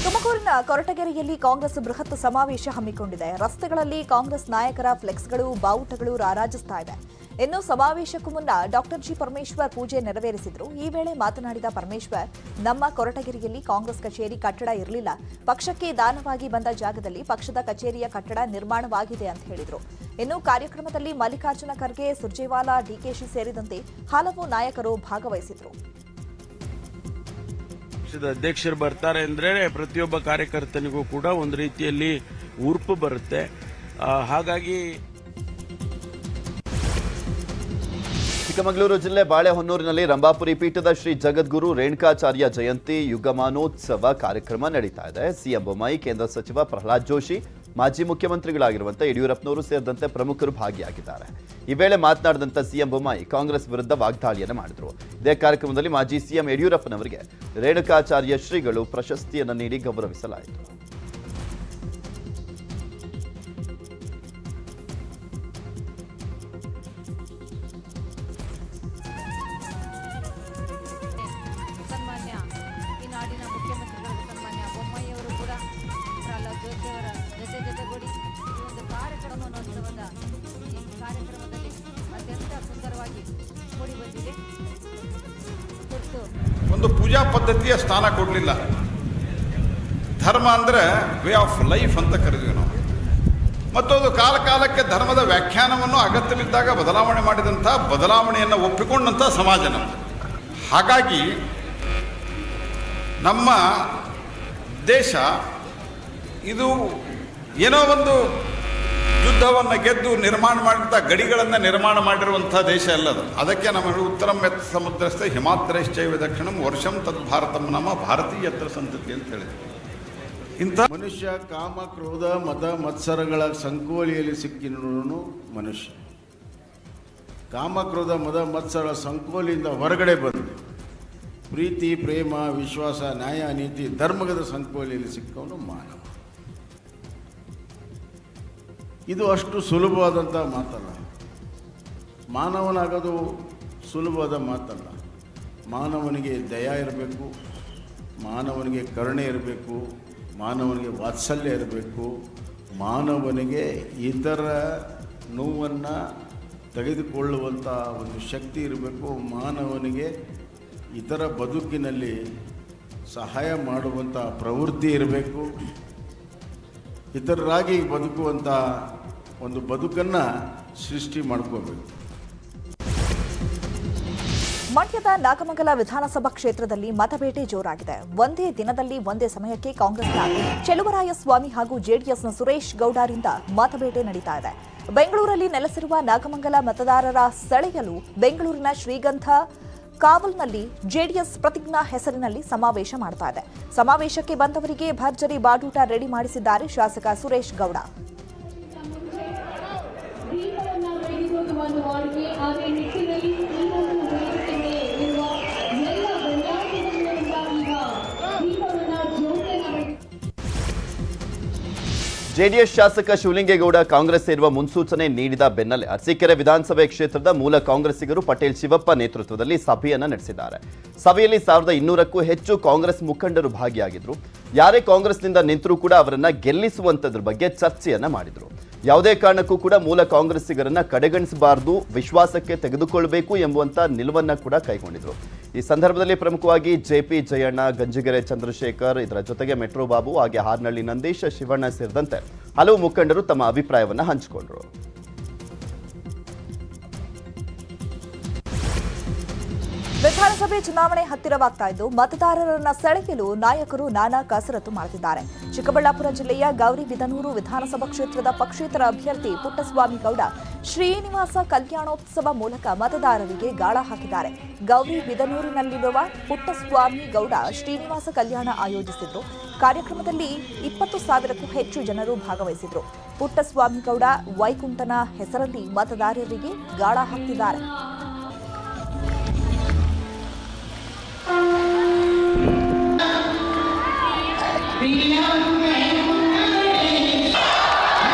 Speaker 1: ತುಮಕೂರಿನ ಬೆಂಗಳೂರಿನ ಕೊರಟಗೆರೆಯಲ್ಲಿ ಕಾಂಗ್ರೆಸ್ ಬೃಹತ್ ಸಮಾವೇಶ ಹಮ್ಮಿಕೊಂಡಿದೆ. ರಸ್ತೆಗಳಲ್ಲಿ ಕಾಂಗ್ರೆಸ್ ನಾಯಕರ ಫ್ಲೆಕ್ಸ್ಗಳು, ಬಾವುಟಗಳು ರಾರಾಜಿಸ್ತಾ ಇದೆ. ಇನ್ನು ಸಮಾವೇಶಕ್ಕೂ ಮುನ್ನ ಡಾಕ್ಟರ್ ಜಿ ಪರಮೇಶ್ವರ್ ಪೂಜೆ ನೆರವೇರಿಸಿದ್ರು. ಈ ವೇಳೆ ಮಾತನಾಡಿದ ಪರಮೇಶ್ವರ್, ನಮ್ಮ ಕೊರಟಗೆರೆಯಲ್ಲಿ ಕಾಂಗ್ರೆಸ್ ಕಚೇರಿ ಕಟ್ಟಡ ಇರಲಿಲ್ಲ. ಪಕ್ಷಕ್ಕೆ ದಾನವಾಗಿ ಬಂದ ಜಾಗದಲ್ಲಿ ಪಕ್ಷದ ಕಚೇರಿಯ ಕಟ್ಟಡ ನಿರ್ಮಾಣವಾಗಿದೆ ಅಂತ ಹೇಳಿದ್ರು. ಇನ್ನು ಕಾರ್ಯಕ್ರಮದಲ್ಲಿ ಮಲ್ಲಿಕಾರ್ಜುನ ಖರ್ಗೆ, ಸುರ್ಜೇವಾಲಾ, ಡಿಕೆಶಿ ಸೇರಿದಂತೆ ಹಲವು ನಾಯಕರು ಭಾಗವಹಿಸಿದ್ರು.
Speaker 9: ಪಕ್ಷದ ಅಧ್ಯಕ್ಷರು ಬರ್ತಾರೆ ಅಂದ್ರೆ ಪ್ರತಿಯೊಬ್ಬ ಕಾರ್ಯಕರ್ತನಿಗೂ ಕೂಡ ಒಂದು ರೀತಿಯಲ್ಲಿ ಉರುಪು ಬರುತ್ತೆ. ಹಾಗಾಗಿ
Speaker 2: ಚಿಕ್ಕಮಗಳೂರು ಜಿಲ್ಲೆ ಬಾಳೆಹೊನ್ನೂರಿನಲ್ಲಿ ರಂಭಾಪುರಿ ಪೀಠದ ಶ್ರೀ ಜಗದ್ಗುರು ರೇಣುಕಾಚಾರ್ಯ ಜಯಂತಿ ಯುಗಮಾನೋತ್ಸವ ಕಾರ್ಯಕ್ರಮ ನಡೀತಾ ಇದೆ. ಸಿಎಂ ಬೊಮ್ಮಾಯಿ, ಕೇಂದ್ರ ಸಚಿವ ಪ್ರಹ್ಲಾದ್ ಜೋಶಿ, ಮಾಜಿ ಮುಖ್ಯಮಂತ್ರಿಗಳಾಗಿರುವಂತಹ ಯಡಿಯೂರಪ್ಪನವರು ಸೇರಿದಂತೆ ಪ್ರಮುಖರು ಭಾಗಿಯಾಗಿದ್ದಾರೆ. ಈ ವೇಳೆ ಮಾತನಾಡಿದಂಥ ಸಿಎಂ ಬೊಮ್ಮಾಯಿ ಕಾಂಗ್ರೆಸ್ ವಿರುದ್ಧ ವಾಗ್ದಾಳಿಯನ್ನು ಮಾಡಿದರು. ಇದೇ ಕಾರ್ಯಕ್ರಮದಲ್ಲಿ ಮಾಜಿ ಸಿಎಂ ಯಡಿಯೂರಪ್ಪನವರಿಗೆ ರೇಣುಕಾಚಾರ್ಯ ಶ್ರೀಗಳು ಪ್ರಶಸ್ತಿಯನ್ನು ನೀಡಿ ಗೌರವಿಸಲಾಯಿತು.
Speaker 6: ಒಂದು ಪೂಜಾ ಪದ್ಧತಿಯ ಸ್ಥಾನ ಕೊಡಲಿಲ್ಲ. ಧರ್ಮ ಅಂದರೆ ವೇ ಆಫ್ ಲೈಫ್ ಅಂತ ಕರೆದ್ವಿ ನಾವು. ಮತ್ತೊಂದು ಕಾಲ ಕಾಲಕ್ಕೆ ಧರ್ಮದ ವ್ಯಾಖ್ಯಾನವನ್ನು ಅಗತ್ಯವಿದ್ದಾಗ ಬದಲಾವಣೆ ಮಾಡಿದಂಥ, ಬದಲಾವಣೆಯನ್ನು ಒಪ್ಪಿಕೊಂಡಂಥ ಸಮಾಜ ನಮ್ಮದು. ಹಾಗಾಗಿ ನಮ್ಮ ದೇಶ ಇದು ಏನೋ ಒಂದು ಯುದ್ಧವನ್ನು ಗೆದ್ದು ನಿರ್ಮಾಣ ಮಾಡಿದಂಥ ಗಡಿಗಳನ್ನು ನಿರ್ಮಾಣ ಮಾಡಿರುವಂಥ ದೇಶ ಅಲ್ಲದು. ಅದಕ್ಕೆ ನಮ್ಮ ಉತ್ತರಂ ಯತ್ ಸಮುದ್ರಸ್ಥ ಹಿಮಾದ್ರೈಶ್ಚೈವ ದಕ್ಷಿಣಂ ವರ್ಷಂ ತದ್ ಭಾರತಂ ನಮ್ಮ ಭಾರತೀಯತ್ರ ಸಂತತಿ ಅಂತ ಹೇಳಿದ್ರು. ಇಂಥ
Speaker 4: ಮನುಷ್ಯ ಕಾಮ, ಕ್ರೋಧ, ಮದ, ಮತ್ಸರಗಳ ಸಂಕೋಲಿಯಲ್ಲಿ ಸಿಕ್ಕಿನೂ ಮನುಷ್ಯ. ಕಾಮ, ಕ್ರೋಧ, ಮದ, ಮತ್ಸರ ಸಂಕೋಲಿಯಿಂದ ಹೊರಗಡೆ ಬಂದು ಪ್ರೀತಿ, ಪ್ರೇಮ, ವಿಶ್ವಾಸ, ನ್ಯಾಯ, ನೀತಿ, ಧರ್ಮದ ಸಂಕೋಲಿಯಲ್ಲಿ ಸಿಕ್ಕವನು ಮಾನವ. ಇದು ಅಷ್ಟು ಸುಲಭವಾದಂಥ ಮಾತಲ್ಲ. ಮಾನವನಾಗೋದು ಸುಲಭವಾದ ಮಾತಲ್ಲ. ಮಾನವನಿಗೆ ದಯ ಇರಬೇಕು, ಮಾನವನಿಗೆ ಕರುಣೆ ಇರಬೇಕು, ಮಾನವನಿಗೆ ವಾತ್ಸಲ್ಯ ಇರಬೇಕು, ಮಾನವನಿಗೆ ಇತರ ನೋವನ್ನು ತೆಗೆದುಕೊಳ್ಳುವಂಥ ಒಂದು ಶಕ್ತಿ ಇರಬೇಕು, ಮಾನವನಿಗೆ ಇತರ ಬದುಕಿನಲ್ಲಿ ಸಹಾಯ ಮಾಡುವಂಥ ಪ್ರವೃತ್ತಿ ಇರಬೇಕು, ಇತರರಾಗಿ ಬದುಕುವಂಥ ಒಂದು ಬದುಕನ್ನು ಸೃಷ್ಟಿ ಮಾಡ್ಕೋಬೇಕು.
Speaker 1: ಮಂಡ್ಯದ ನಾಗಮಂಗಲ ವಿಧಾನಸಭಾ ಕ್ಷೇತ್ರದಲ್ಲಿ ಮತಬೇಟೆ ಜೋರಾಗಿದೆ. ಒಂದೇ ದಿನದಲ್ಲಿ ಒಂದೇ ಸಮಯಕ್ಕೆ ಕಾಂಗ್ರೆಸ್ನ ಚೆಲುವರಾಯಸ್ವಾಮಿ ಹಾಗೂ ಜೆಡಿಎಸ್ನ ಸುರೇಶ್ ಗೌಡರಿಂದ ಮತಬೇಟೆ ನಡೀತಾ ಇದೆ. ಬೆಂಗಳೂರಲ್ಲಿ ನೆಲೆಸಿರುವ ನಾಗಮಂಗಲ ಮತದಾರರ ಸೆಳೆಯಲು ಬೆಂಗಳೂರಿನ ಶ್ರೀಗಂಧ ಕಾವಲ್ನಲ್ಲಿ ಜೆಡಿಎಸ್ ಪ್ರತಿಜ್ಞಾ ಹೆಸರಿನಲ್ಲಿ ಸಮಾವೇಶ ಮಾಡ್ತಾ ಇದೆ. ಸಮಾವೇಶಕ್ಕೆ ಬಂದವರಿಗೆ ಭರ್ಜರಿ ಬಾಡೂಟ ರೆಡಿ ಮಾಡಿಸಿದ್ದಾರೆ ಶಾಸಕ ಸುರೇಶ್ ಗೌಡ.
Speaker 2: ಜೆಡಿಎಸ್ ಶಾಸಕ ಶಿವಲಿಂಗೇಗೌಡ ಕಾಂಗ್ರೆಸ್ ಸೇರುವ ಮುನ್ಸೂಚನೆ ನೀಡಿದ ಬೆನ್ನಲ್ಲೇ ಅರಸೀಕೆರೆ ವಿಧಾನಸಭೆ ಕ್ಷೇತ್ರದ ಮೂಲ ಕಾಂಗ್ರೆಸ್ಸಿಗರು ಪಟೇಲ್ ಶಿವಪ್ಪ ನೇತೃತ್ವದಲ್ಲಿ ಸಭೆಯನ್ನು ನಡೆಸಿದ್ದಾರೆ. ಸಭೆಯಲ್ಲಿ 1200ಕ್ಕೂ ಹೆಚ್ಚು ಕಾಂಗ್ರೆಸ್ ಮುಖಂಡರು ಭಾಗಿಯಾಗಿದ್ರು. ಯಾರೇ ಕಾಂಗ್ರೆಸ್ನಿಂದ ನಿಂತರೂ ಕೂಡ ಅವರನ್ನ ಗೆಲ್ಲಿಸುವಂತದ್ರ ಬಗ್ಗೆ ಚರ್ಚೆಯನ್ನ ಮಾಡಿದ್ರು. ಯಾವುದೇ ಕಾರಣಕ್ಕೂ ಕೂಡ ಮೂಲ ಕಾಂಗ್ರೆಸ್ಸಿಗರನ್ನ ಕಡೆಗಣಿಸಬಾರದು, ವಿಶ್ವಾಸಕ್ಕೆ ತೆಗೆದುಕೊಳ್ಳಬೇಕು ಎಂಬುವಂತ ನಿಲುವನ್ನ ಕೂಡ ಕೈಗೊಂಡಿದ್ರು. ಈ ಸಂದರ್ಭದಲ್ಲಿ ಪ್ರಮುಖವಾಗಿ ಜೆಪಿ ಜಯಣ್ಣ, ಗಂಜಿಗೆರೆ ಚಂದ್ರಶೇಖರ್, ಇದರ ಜೊತೆಗೆ ಮೆಟ್ರೋ ಬಾಬು, ಹಾಗೆ ಹಾರ್ನಳ್ಳಿ ನಂದೀಶ್, ಶಿವಣ್ಣ ಸೇರಿದಂತೆ ಹಲವು ಮುಖಂಡರು ತಮ್ಮ ಅಭಿಪ್ರಾಯವನ್ನ ಹಂಚಿಕೊಂಡರು.
Speaker 1: ವಿಧಾನಸಭೆ ಚುನಾವಣೆ ಹತ್ತಿರವಾಗ್ತಾ ಇದ್ದು ಮತದಾರರನ್ನ ಸೆಳೆಯಲು ನಾಯಕರು ನಾನಾ ಕಸರತ್ತು ಮಾಡುತ್ತಿದ್ದಾರೆ. ಚಿಕ್ಕಬಳ್ಳಾಪುರ ಜಿಲ್ಲೆಯ ಗೌರಿಬಿದನೂರು ವಿಧಾನಸಭಾ ಕ್ಷೇತ್ರದ ಪಕ್ಷೇತರ ಅಭ್ಯರ್ಥಿ ಪುಟ್ಟಸ್ವಾಮಿ ಗೌಡ ಶ್ರೀನಿವಾಸ ಕಲ್ಯಾಣೋತ್ಸವ ಮೂಲಕ ಮತದಾರರಿಗೆ ಗಾಳ ಹಾಕಿದ್ದಾರೆ. ಗೌರಿಬಿದನೂರಿನಲ್ಲಿರುವ ಪುಟ್ಟಸ್ವಾಮಿ ಗೌಡ ಶ್ರೀನಿವಾಸ ಕಲ್ಯಾಣ ಆಯೋಜಿಸಿದ್ರು. ಕಾರ್ಯಕ್ರಮದಲ್ಲಿ 20,000ಕ್ಕೂ ಹೆಚ್ಚು ಜನರು ಭಾಗವಹಿಸಿದ್ರು. ಪುಟ್ಟಸ್ವಾಮಿ ಗೌಡ ವೈಕುಂಠನ ಹೆಸರಲ್ಲಿ ಮತದಾರರಿಗೆ ಗಾಳ ಹಾಕಿದ್ದಾರೆ.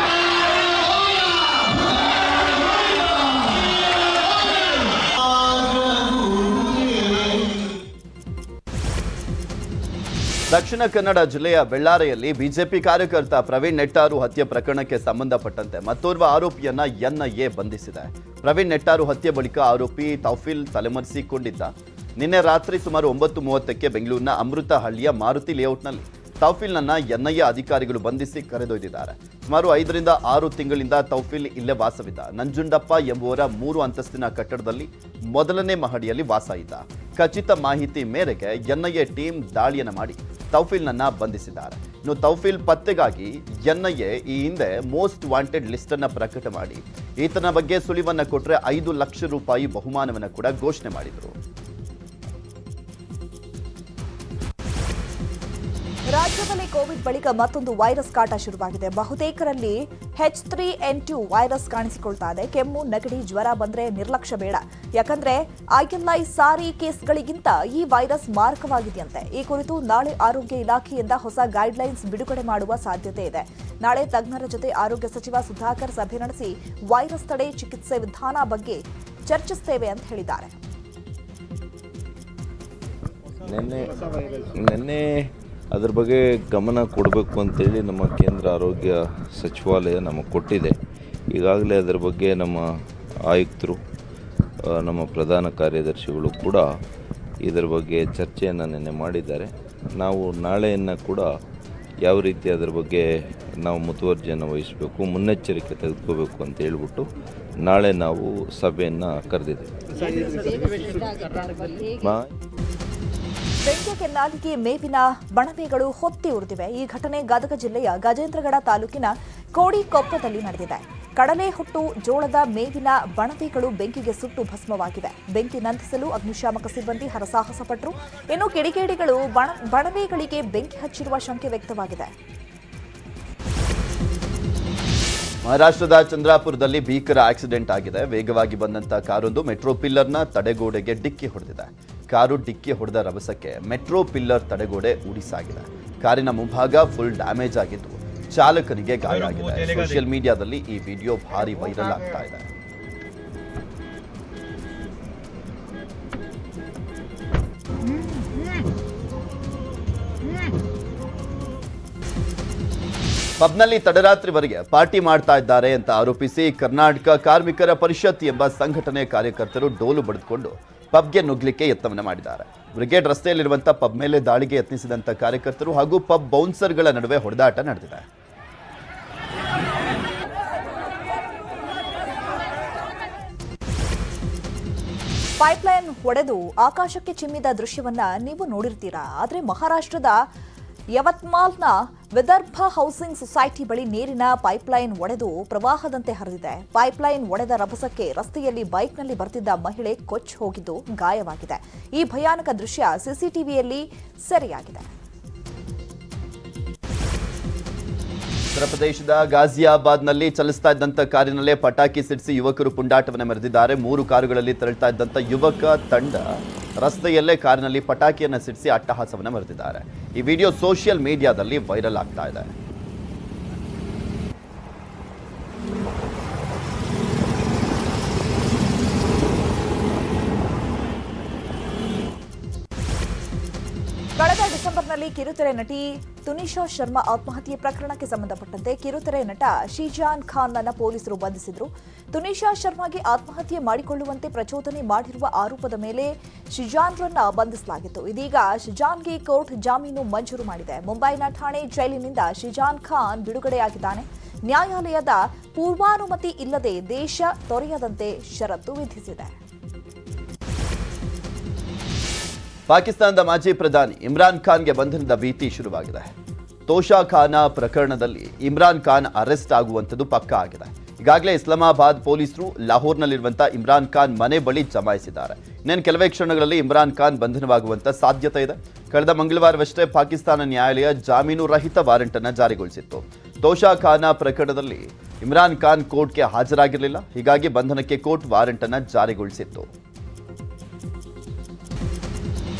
Speaker 2: ದಕ್ಷಿಣ ಕನ್ನಡ ಜಿಲ್ಲೆಯ ಬೆಳ್ಳಾರೆಯಲ್ಲಿ ಬಿಜೆಪಿ ಕಾರ್ಯಕರ್ತ ಪ್ರವೀಣ್ ನೆಟ್ಟಾರು ಹತ್ಯೆ ಪ್ರಕರಣಕ್ಕೆ ಸಂಬಂಧಪಟ್ಟಂತೆ ಮತ್ತೋರ್ವ ಆರೋಪಿಯನ್ನ ಎನ್ಐಎ ಬಂಧಿಸಿದೆ. ಪ್ರವೀಣ್ ನೆಟ್ಟಾರು ಹತ್ಯೆ ಬಳಿಕ ಆರೋಪಿ ತೌಫೀಲ್ ತಲೆಮರೆಸಿಕೊಂಡಿದ್ದ. ನಿನ್ನೆ ರಾತ್ರಿ ಸುಮಾರು 9:30ಕ್ಕೆ ಬೆಂಗಳೂರಿನ ಅಮೃತಹಳ್ಳಿಯ ಮಾರುತಿ ಲೇಔಟ್ನಲ್ಲಿ ತೌಫೀಲ್ನನ್ನ ಎನ್ಐಎ ಅಧಿಕಾರಿಗಳು ಬಂಧಿಸಿ ಕರೆದೊಯ್ದಿದ್ದಾರೆ. ಸುಮಾರು 5ರಿಂದ 6 ತಿಂಗಳಿಂದ ತೌಫೀಲ್ ಇಲ್ಲೇ ವಾಸವಿದ್ದ. ನಂಜುಂಡಪ್ಪ ಎಂಬುವರ 3 ಅಂತಸ್ತಿನ ಕಟ್ಟಡದಲ್ಲಿ ಮೊದಲನೇ ಮಹಡಿಯಲ್ಲಿ ವಾಸ ಇದ್ದ. ಖಚಿತ ಮಾಹಿತಿ ಮೇರೆಗೆ ಎನ್ಐಎ ಟೀಮ್ ದಾಳಿಯನ್ನು ಮಾಡಿ ತೌಫೀಲ್ನನ್ನ ಬಂಧಿಸಿದ್ದಾರೆ. ಇನ್ನು ತೌಫೀಲ್ ಪತ್ತೆಗಾಗಿ ಎನ್ಐಎ ಈ ಹಿಂದೆ ಮೋಸ್ಟ್ ವಾಂಟೆಡ್ ಲಿಸ್ಟ್ ಅನ್ನ ಪ್ರಕಟ ಮಾಡಿ ಈತನ ಬಗ್ಗೆ ಸುಳಿವನ್ನ ಕೊಟ್ಟರೆ 5 ಲಕ್ಷ ರೂಪಾಯಿ ಬಹುಮಾನವನ್ನು ಕೂಡ ಘೋಷಣೆ ಮಾಡಿದರು.
Speaker 1: ರಾಜ್ಯದಲ್ಲಿ ಕೋವಿಡ್ ಬಳಿಕ ಮತ್ತೊಂದು ವೈರಸ್ ಕಾಟ ಶುರುವಾಗಿದೆ. ಬಹುತೇಕರಲ್ಲಿ H3N2 ವೈರಸ್ ಕಾಣಿಸಿಕೊಳ್ತಾ ಇದೆ. ಕೆಮ್ಮು, ನೆಗಡಿ, ಜ್ವರ ಬಂದ್ರೆ ನಿರ್ಲಕ್ಷ್ಯ ಬೇಡ. ಯಾಕಂದ್ರೆ ILI ಸಾರಿ ಕೇಸ್ಗಳಿಗಿಂತ ಈ ವೈರಸ್ ಮಾರಕವಾಗಿದೆಯಂತೆ. ಈ ಕುರಿತು ನಾಳೆ ಆರೋಗ್ಯ ಇಲಾಖೆಯಿಂದ ಹೊಸ ಗೈಡ್ಲೈನ್ಸ್ ಬಿಡುಗಡೆ ಮಾಡುವ ಸಾಧ್ಯತೆ ಇದೆ. ನಾಳೆ ತಜ್ಞರ ಜೊತೆ ಆರೋಗ್ಯ ಸಚಿವ ಸುಧಾಕರ್ ಸಭೆ ನಡೆಸಿ ವೈರಸ್ ತಡೆ ಚಿಕಿತ್ಸೆ ವಿಧಾನ ಬಗ್ಗೆ ಚರ್ಚಿಸುತ್ತೇವೆ ಅಂತ ಹೇಳಿದ್ದಾರೆ.
Speaker 10: ನಿನ್ನೆ ಅದ್ರ ಬಗ್ಗೆ ಗಮನ ಕೊಡಬೇಕು ಅಂತೇಳಿ ನಮ್ಮ ಕೇಂದ್ರ ಆರೋಗ್ಯ ಸಚಿವಾಲಯ ನಮಗೆ ಕೊಟ್ಟಿದೆ. ಈಗಾಗಲೇ ಅದರ ಬಗ್ಗೆ ನಮ್ಮ ಆಯುಕ್ತರು, ನಮ್ಮ ಪ್ರಧಾನ ಕಾರ್ಯದರ್ಶಿಗಳು ಕೂಡ ಇದರ ಬಗ್ಗೆ ಚರ್ಚೆಯನ್ನು ನಿನ್ನೆ ಮಾಡಿದ್ದಾರೆ. ನಾವು ನಾಳೆಯನ್ನು ಕೂಡ ಯಾವ ರೀತಿ ಅದರ ಬಗ್ಗೆ ನಾವು ಮುತುವರ್ಜಿಯನ್ನು ವಹಿಸಬೇಕು, ಮುನ್ನೆಚ್ಚರಿಕೆ ತೆಗೆದುಕೋಬೇಕು ಅಂತ ಹೇಳ್ಬಿಟ್ಟು ನಾಳೆ ನಾವು ಸಭೆಯನ್ನು ಕರೆದಿದ್ದೇವೆ.
Speaker 1: ಬೆಂಕಿ ಕೆನ್ನಾಲಿಗೆ ಮೇವಿನ ಬಣವೆಗಳು ಹೊತ್ತಿ ಉರಿದಿವೆ. ಈ ಘಟನೆ ಗದಗ ಜಿಲ್ಲೆಯ ಗಜೇಂದ್ರಗಡ ತಾಲೂಕಿನ ಕೋಡಿಕೊಪ್ಪದಲ್ಲಿ ನಡೆದಿದೆ. ಕಡಲೆ ಹುಟ್ಟು ಜೋಳದ ಮೇವಿನ ಬಣವೆಗಳು ಬೆಂಕಿಗೆ ಸುಟ್ಟು ಭಸ್ಮವಾಗಿವೆ. ಬೆಂಕಿ ನಂದಿಸಲು ಅಗ್ನಿಶಾಮಕ ಸಿಬ್ಬಂದಿ ಹರಸಾಹಸ ಪಟ್ಟರು. ಇನ್ನು ಕಿಡಿಗೇಡಿಗಳು ಬಣವೆಗಳಿಗೆ ಬೆಂಕಿ ಹಚ್ಚಿರುವ ಶಂಕೆ ವ್ಯಕ್ತವಾಗಿದೆ.
Speaker 2: ಮಹಾರಾಷ್ಟ್ರದ ಚಂದ್ರಾಪುರದಲ್ಲಿ ಭೀಕರ ಆಕ್ಸಿಡೆಂಟ್ ಆಗಿದೆ. ವೇಗವಾಗಿ ಬಂದಂತ ಕಾರೊಂದು ಮೆಟ್ರೋ ಪಿಲ್ಲರ್ನ ತಡೆಗೋಡೆಗೆ ಡಿಕ್ಕಿ ಹೊಡೆದಿದೆ. ಕಾರು ಡಿಕ್ಕಿ ಹೊಡೆದ ರಭಸಕ್ಕೆ ಮೆಟ್ರೋ ಪಿಲ್ಲರ್ ತಡೆಗೋಡೆ ಉಡಿಸಾಗಿದೆ. ಕಾರಿನ ಮುಂಭಾಗ ಫುಲ್ ಡ್ಯಾಮೇಜ್ ಆಗಿದ್ದು ಚಾಲಕನಿಗೆ ಗಾಯ ಆಗಿದೆ. ಸೋಷಿಯಲ್ ಮೀಡಿಯಾದಲ್ಲಿ ಈ ವಿಡಿಯೋ ಭಾರಿ ವೈರಲ್ ಆಗ್ತಾ ಇದೆ. ಪಬ್ನಲ್ಲಿ ತಡರಾತ್ರಿವರೆಗೆ ಪಾರ್ಟಿ ಮಾಡ್ತಾ ಇದ್ದಾರೆ ಅಂತ ಆರೋಪಿಸಿ ಕರ್ನಾಟಕ ಕಾರ್ಮಿಕರ ಪರಿಷತ್ ಎಂಬ ಸಂಘಟನೆ ಕಾರ್ಯಕರ್ತರು ಡೋಲು ಬಡಿದುಕೊಂಡು ಪಬ್ಗೆ ನುಗ್ಲಿಕ್ಕೆ ಯತ್ನವನ್ನು ಮಾಡಿದ್ದಾರೆ. ಬ್ರಿಗೇಡ್ ರಸ್ತೆಯಲ್ಲಿರುವಂತಹ ಪಬ್ ಮೇಲೆ ದಾಳಿಗೆ ಯತ್ನಿಸಿದಂತ ಕಾರ್ಯಕರ್ತರು ಹಾಗೂ ಪಬ್ ಬೌನ್ಸರ್ಗಳ ನಡುವೆ ಹೊಡೆದಾಟ ನಡೆದಿದೆ.
Speaker 1: ಪೈಪ್ಲೈನ್ ಒಡೆದು ಆಕಾಶಕ್ಕೆ ಚಿಮ್ಮಿದ ದೃಶ್ಯವನ್ನ ನೀವು ನೋಡಿರ್ತೀರಾ. ಆದರೆ ಮಹಾರಾಷ್ಟ್ರದ ಯವತ್ಮಾಲ್ನ ವಿದರ್ಭ ಹೌಸಿಂಗ್ ಸೊಸೈಟಿ ಬಳಿ ನೀರಿನ ಪೈಪ್ಲೈನ್ ಒಡೆದು ಪ್ರವಾಹದಂತೆ ಹರಿದಿದೆ. ಪೈಪ್ಲೈನ್ ಒಡೆದ ರಭಸಕ್ಕೆ ರಸ್ತೆಯಲ್ಲಿ ಬೈಕ್ನಲ್ಲಿ ಬರ್ತಿದ್ದ ಮಹಿಳೆ ಕೊಚ್ಚಿ ಹೋಗಿದ್ದು ಗಾಯವಾಗಿದೆ. ಈ ಭಯಾನಕ ದೃಶ್ಯ ಸಿಸಿಟಿವಿಯಲ್ಲಿ ಸೆರೆಯಾಗಿದೆ.
Speaker 2: ಉತ್ತರ ಪ್ರದೇಶದ ಗಾಜಿಯಾಬಾದ್ನಲ್ಲಿ ಚಲಿಸ್ತಾ ಇದ್ದಂಥ ಕಾರಿನಲ್ಲೇ ಪಟಾಕಿ ಸಿಡಿಸಿ ಯುವಕರು ಪುಂಡಾಟವನ್ನು ಮೆರೆದಿದ್ದಾರೆ. 3 ಕಾರುಗಳಲ್ಲಿ ತೆರಳುತ್ತಾ ಇದ್ದಂಥ ಯುವಕ ತಂಡ ರಸ್ತೆಯಲ್ಲೇ ಕಾರಿನಲ್ಲಿ ಪಟಾಕಿಯನ್ನು ಸಿಡಿಸಿ ಅಟ್ಟಹಾಸವನ್ನು ಮೆರೆದಿದ್ದಾರೆ. ಈ ವಿಡಿಯೋ ಸೋಷಿಯಲ್ ಮೀಡಿಯಾದಲ್ಲಿ ವೈರಲ್ ಆಗ್ತಾ ಇದೆ.
Speaker 1: ಕಳೆದ ಡಿಸೆಂಬರ್ನಲ್ಲಿ ಕಿರುತೆರೆ ನಟಿ ತುನಿಶಾ ಶರ್ಮಾ ಆತ್ಮಹತ್ಯೆ ಪ್ರಕರಣಕ್ಕೆ ಸಂಬಂಧಪಟ್ಟಂತೆ ಕಿರುತೆರೆ ನಟ ಶಿಜಾನ್ ಖಾನ್ ಅನ್ನು ಪೊಲೀಸರು ಬಂಧಿಸಿದ್ರು. ತುನಿಶಾ ಶರ್ಮಾಗೆ ಆತ್ಮಹತ್ಯೆ ಮಾಡಿಕೊಳ್ಳುವಂತೆ ಪ್ರಚೋದನೆ ಮಾಡಿರುವ ಆರೋಪದ ಮೇಲೆ ಶಿಜಾನ್ರನ್ನ ಬಂಧಿಸಲಾಗಿತ್ತು. ಇದೀಗ ಶಿಜಾನ್ಗೆ ಕೋರ್ಟ್ ಜಾಮೀನು ಮಂಜೂರು ಮಾಡಿದೆ. ಮುಂಬೈನ ಠಾಣೆ ಜೈಲಿನಿಂದ ಶಿಜಾನ್ ಖಾನ್ ಬಿಡುಗಡೆಯಾಗಿದ್ದಾನೆ. ನ್ಯಾಯಾಲಯದ ಪೂರ್ವಾನುಮತಿ ಇಲ್ಲದೆ ದೇಶ ತೊರೆಯದಂತೆ ಷರತ್ತು ವಿಧಿಸಿದೆ.
Speaker 2: ಪಾಕಿಸ್ತಾನದ ಮಾಜಿ ಪ್ರಧಾನಿ ಇಮ್ರಾನ್ ಖಾನ್ಗೆ ಬಂಧನದ ಭೀತಿ ಶುರುವಾಗಿದೆ. ತೋಷಾಖಾನ ಪ್ರಕರಣದಲ್ಲಿ ಇಮ್ರಾನ್ ಖಾನ್ ಅರೆಸ್ಟ್ ಆಗುವಂಥದ್ದು ಪಕ್ಕಾ ಆಗಿದೆ. ಈಗಾಗಲೇ ಇಸ್ಲಾಮಾಬಾದ್ ಪೊಲೀಸರು ಲಾಹೋರ್ನಲ್ಲಿರುವಂತಹ ಇಮ್ರಾನ್ ಖಾನ್ ಮನೆ ಬಳಿ ಜಮಾಯಿಸಿದ್ದಾರೆ. ಇನ್ನೇನು ಕೆಲವೇ ಕ್ಷಣಗಳಲ್ಲಿ ಇಮ್ರಾನ್ ಖಾನ್ ಬಂಧನವಾಗುವಂತ ಸಾಧ್ಯತೆ ಇದೆ. ಕಳೆದ ಮಂಗಳವಾರವಷ್ಟೇ ಪಾಕಿಸ್ತಾನ ನ್ಯಾಯಾಲಯ ಜಾಮೀನು ರಹಿತ ವಾರೆಂಟ್ ಅನ್ನು ಜಾರಿಗೊಳಿಸಿತ್ತು. ತೋಷಾಖಾನ ಪ್ರಕರಣದಲ್ಲಿ ಇಮ್ರಾನ್ ಖಾನ್ ಕೋರ್ಟ್ಗೆ ಹಾಜರಾಗಿರಲಿಲ್ಲ. ಹೀಗಾಗಿ ಬಂಧನಕ್ಕೆ ಕೋರ್ಟ್ ವಾರೆಂಟ್ ಅನ್ನು ಜಾರಿಗೊಳಿಸಿತ್ತು.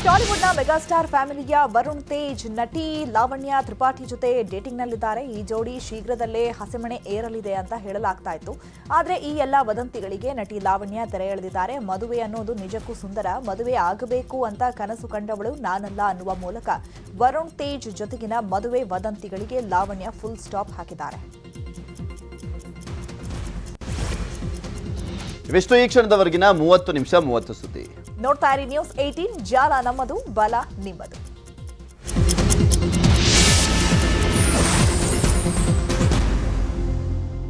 Speaker 1: ಟಾಲಿವುಡ್ನ ಮೆಗಾಸ್ಟಾರ್ ಫ್ಯಾಮಿಲಿಯ ವರುಣ್ ತೇಜ್ ನಟಿ ಲಾವಣ್ಯ ತ್ರಿಪಾಠಿ ಜೊತೆ ಡೇಟಿಂಗ್ನಲ್ಲಿದ್ದಾರೆ. ಈ ಜೋಡಿ ಶೀಘ್ರದಲ್ಲೇ ಹಸೆಮಣೆ ಏರಲಿದೆ ಅಂತ ಹೇಳಲಾಗ್ತಾ ಇತ್ತು. ಆದರೆ ಈ ಎಲ್ಲ ವದಂತಿಗಳಿಗೆ ನಟಿ ಲಾವಣ್ಯ ತೆರೆ ಎಳೆದಿದ್ದಾರೆ. ಮದುವೆ ಅನ್ನೋದು ನಿಜಕ್ಕೂ ಸುಂದರ, ಮದುವೆ ಆಗಬೇಕು ಅಂತ ಕನಸು ಕಂಡವಳು ನಾನಲ್ಲ ಅನ್ನುವ ಮೂಲಕ ವರುಣ್ ತೇಜ್ ಜೊತೆಗಿನ ಮದುವೆ ವದಂತಿಗಳಿಗೆ ಲಾವಣ್ಯ ಫುಲ್ ಸ್ಟಾಪ್ ಹಾಕಿದ್ದಾರೆ.
Speaker 2: ಇವಿಷ್ಟು ಈ ಕ್ಷಣದವರೆಗಿನ 30 ನಿಮಿಷ 30 ಸುದ್ದಿ.
Speaker 1: ನೋಡ್ತಾ ಇರಿ ನ್ಯೂಸ್ 18, ಜಾಲ ನಮ್ಮದು, ಬಲ ನಿಮ್ಮದು.